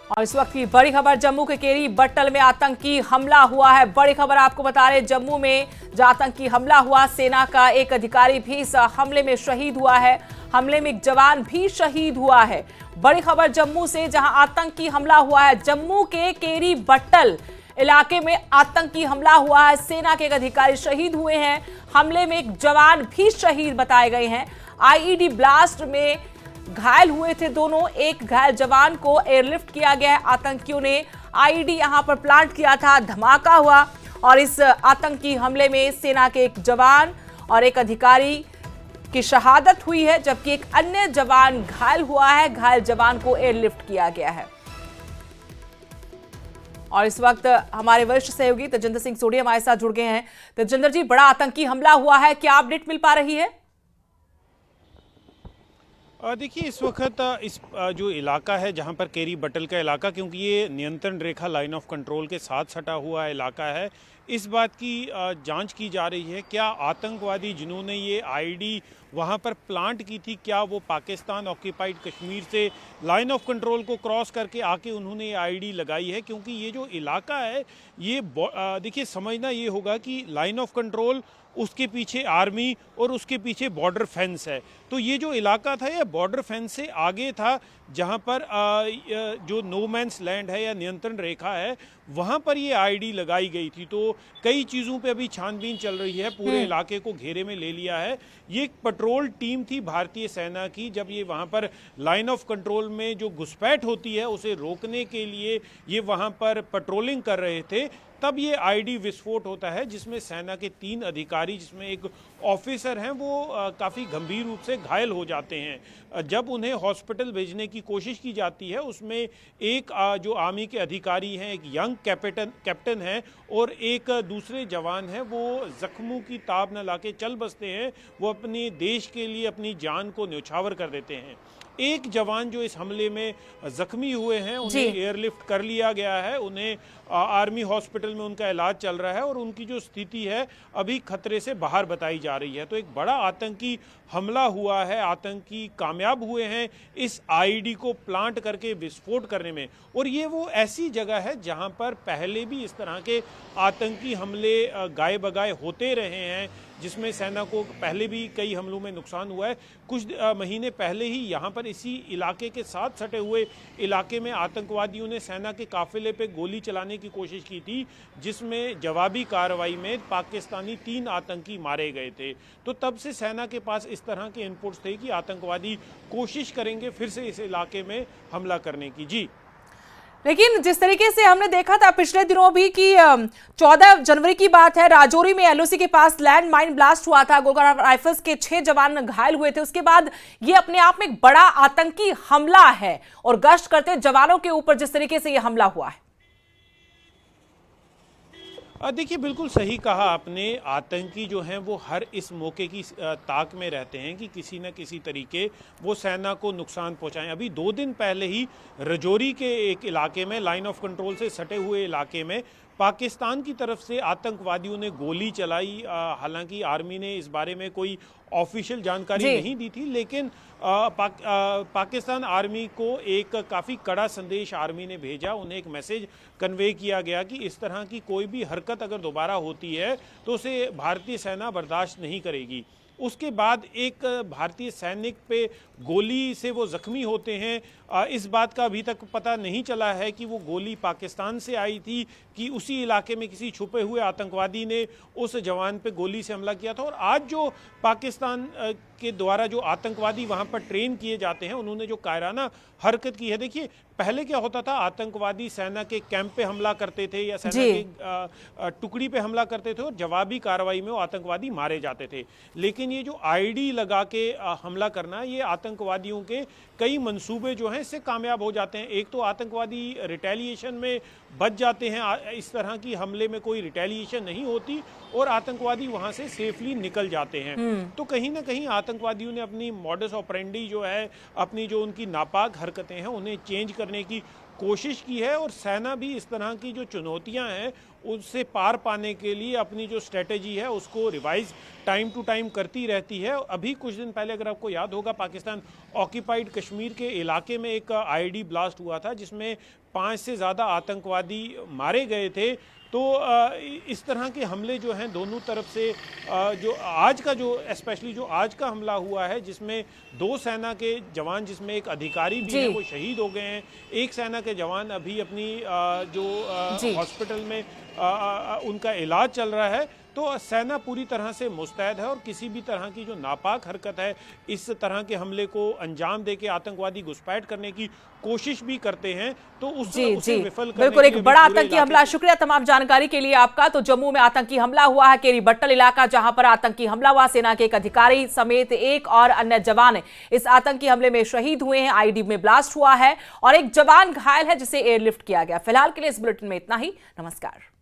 और इस वक्त की बड़ी खबर, जम्मू के केरी बट्टल में आतंकी हमला हुआ है। बड़ी खबर आपको बता रहे, जम्मू में जो आतंकी हमला हुआ, सेना का एक अधिकारी भी इस हमले में शहीद हुआ है। हमले में एक जवान भी शहीद हुआ है। बड़ी खबर जम्मू से, जहां आतंकी हमला हुआ है। जम्मू के केरी बट्टल इलाके में आतंकी हमला हुआ है। सेना के एक अधिकारी शहीद हुए हैं। हमले में एक जवान भी शहीद बताए गए हैं। आईईडी ब्लास्ट में घायल हुए थे दोनों। एक घायल जवान को एयरलिफ्ट किया गया है। आतंकियों ने आईईडी यहां पर प्लांट किया था, धमाका हुआ और इस आतंकी हमले में सेना के एक जवान और एक अधिकारी की शहादत हुई है, जबकि एक अन्य जवान घायल हुआ है। घायल जवान को एयरलिफ्ट किया गया है। और इस वक्त हमारे वरिष्ठ सहयोगी तेजिंदर सिंह सोढी हमारे साथ जुड़ गए हैं। तेजिंदर जी, बड़ा आतंकी हमला हुआ है, क्या अपडेट मिल पा रही है? देखिए, इस वक्त इस जो इलाका है जहां पर केरी बट्टल का इलाका, क्योंकि ये नियंत्रण रेखा लाइन ऑफ कंट्रोल के साथ सटा हुआ इलाका है, इस बात की जांच की जा रही है क्या आतंकवादी जिन्होंने ये आईडी वहां पर प्लांट की थी, क्या वो पाकिस्तान ऑक्यूपाइड कश्मीर से लाइन ऑफ कंट्रोल को क्रॉस करके आके उन्होंने ये आईडी लगाई है। क्योंकि ये जो इलाका है ये देखिए, समझना ये होगा कि लाइन ऑफ कंट्रोल, उसके पीछे आर्मी और उसके पीछे बॉर्डर फेंस है। तो ये जो इलाका था ये बॉर्डर फेंस से आगे था, जहां पर जो नो मैंस लैंड है या नियंत्रण रेखा है, वहां पर ये आईडी लगाई गई थी। तो कई चीज़ों पे अभी छानबीन चल रही है, पूरे इलाके को घेरे में ले लिया है। ये एक पेट्रोल टीम थी भारतीय सेना की, जब ये वहां पर लाइन ऑफ कंट्रोल में जो घुसपैठ होती है उसे रोकने के लिए ये वहां पर पेट्रोलिंग कर रहे थे, तब ये आईडी विस्फोट होता है, जिसमें सेना के 3 अधिकारी, जिसमें एक ऑफिसर हैं, वो काफ़ी गंभीर रूप से घायल हो जाते हैं। जब उन्हें हॉस्पिटल भेजने की कोशिश की जाती है, उसमें एक जो आर्मी के अधिकारी हैं, एक यंग कैप्टन है और एक दूसरे जवान हैं, वो जख्मों की ताब न लाके चल बसते हैं। वो अपने देश के लिए अपनी जान को न्यौछावर कर देते हैं। एक जवान जो इस हमले में जख्मी हुए हैं, उन्हें एयरलिफ्ट कर लिया गया है। उन्हें आर्मी हॉस्पिटल में उनका इलाज चल रहा है और उनकी जो स्थिति है अभी खतरे से बाहर बताई जा रही है। तो एक बड़ा आतंकी हमला हुआ है, आतंकी कामयाब हुए हैं इस आईडी को प्लांट करके विस्फोट करने में। और ये वो ऐसी जगह है जहां पर पहले भी इस तरह के आतंकी हमले गाये बगाए होते रहे हैं, जिसमें सेना को पहले भी कई हमलों में नुकसान हुआ है। कुछ महीने पहले ही यहाँ पर इसी इलाके के साथ सटे हुए इलाके में आतंकवादियों ने सेना के काफिले पे गोली चलाने की कोशिश की थी, जिसमें जवाबी कार्रवाई में पाकिस्तानी 3 आतंकी मारे गए थे। तो तब से सेना के पास इस तरह के इनपुट्स थे कि आतंकवादी कोशिश करेंगे फिर से इस इलाके में हमला करने की। जी, लेकिन जिस तरीके से हमने देखा था पिछले दिनों भी कि 14 जनवरी की बात है, राजौरी में एलओसी के पास लैंड माइन ब्लास्ट हुआ था, गोलका राइफल्स के 6 जवान घायल हुए थे। उसके बाद ये अपने आप में एक बड़ा आतंकी हमला है और गश्त करते जवानों के ऊपर जिस तरीके से ये हमला हुआ है। देखिए, बिल्कुल सही कहा आपने। आतंकी जो हैं वो हर इस मौके की ताक में रहते हैं कि किसी न किसी तरीके वो सेना को नुकसान पहुंचाएं। अभी 2 दिन पहले ही राजौरी के एक इलाके में, लाइन ऑफ कंट्रोल से सटे हुए इलाके में, पाकिस्तान की तरफ से आतंकवादियों ने गोली चलाई। हालांकि आर्मी ने इस बारे में कोई ऑफिशियल जानकारी नहीं दी थी, लेकिन पाकिस्तान आर्मी को एक काफ़ी कड़ा संदेश आर्मी ने भेजा। उन्हें एक मैसेज कन्वे किया गया कि इस तरह की कोई भी हरकत अगर दोबारा होती है तो उसे भारतीय सेना बर्दाश्त नहीं करेगी। उसके बाद एक भारतीय सैनिक पे गोली से वो जख्मी होते हैं। इस बात का अभी तक पता नहीं चला है कि वो गोली पाकिस्तान से आई थी कि उसी इलाके में किसी छुपे हुए आतंकवादी ने उस जवान पे गोली से हमला किया था। और आज जो पाकिस्तान के द्वारा जो आतंकवादी वहाँ पर ट्रेन किए जाते हैं, उन्होंने जो कायराना हरकत की है, देखिए पहले क्या होता था, आतंकवादी सेना के कैंप पे हमला करते थे या सेना के टुकड़ी पे हमला करते थे और जवाबी कार्रवाई में वो आतंकवादी मारे जाते थे। लेकिन ये जो आईडी लगा के हमला करना, ये आतंकवादियों के कई मंसूबे जो हैं इससे कामयाब हो जाते हैं। एक तो आतंकवादी रिटेलिएशन में बच जाते हैं, इस तरह की हमले में कोई रिटेलिएशन नहीं होती और आतंकवादी वहां से सेफली निकल जाते हैं। तो कहीं ना कहीं आतंकवादियों ने अपनी मॉडस ऑपरेंडी जो है, अपनी जो उनकी नापाक हरकतें हैं, उन्हें चेंज करने की कोशिश की है। और सेना भी इस तरह की जो चुनौतियां हैं उससे पार पाने के लिए अपनी जो स्ट्रेटेजी है उसको रिवाइज टाइम टू टाइम करती रहती है। अभी कुछ दिन पहले अगर आपको याद होगा, पाकिस्तान ऑक्यूपाइड कश्मीर के इलाके में एक आईईडी ब्लास्ट हुआ था जिसमें 5 से ज़्यादा आतंकवादी मारे गए थे। तो इस तरह के हमले जो हैं दोनों तरफ से, जो आज का जो स्पेशली जो आज का हमला हुआ है जिसमें 2 सेना के जवान, जिसमें एक अधिकारी भी है, वो शहीद हो गए हैं। एक सेना के जवान अभी अपनी जो हॉस्पिटल में उनका इलाज चल रहा है। तो सेना पूरी तरह से मुस्तैद है और किसी भी तरह की जो नापाक हरकत है, इस तरह के हमले को अंजाम देके आतंकवादी घुसपैठ करने की कोशिश भी करते हैं, तो उसे विफल करने बिल्कुल एक बड़ा आतंकी हमला। शुक्रिया तमाम जानकारी के लिए आपका। तो जम्मू में आतंकी हमला हुआ है, केरी बट्टल इलाका जहां पर आतंकी हमला हुआ, सेना के एक अधिकारी समेत एक और अन्य जवान इस आतंकी हमले में शहीद हुए हैं। आईईडी में ब्लास्ट हुआ है और एक जवान घायल है जिसे एयरलिफ्ट किया गया। फिलहाल के लिए इस बुलेटिन में इतना ही। नमस्कार।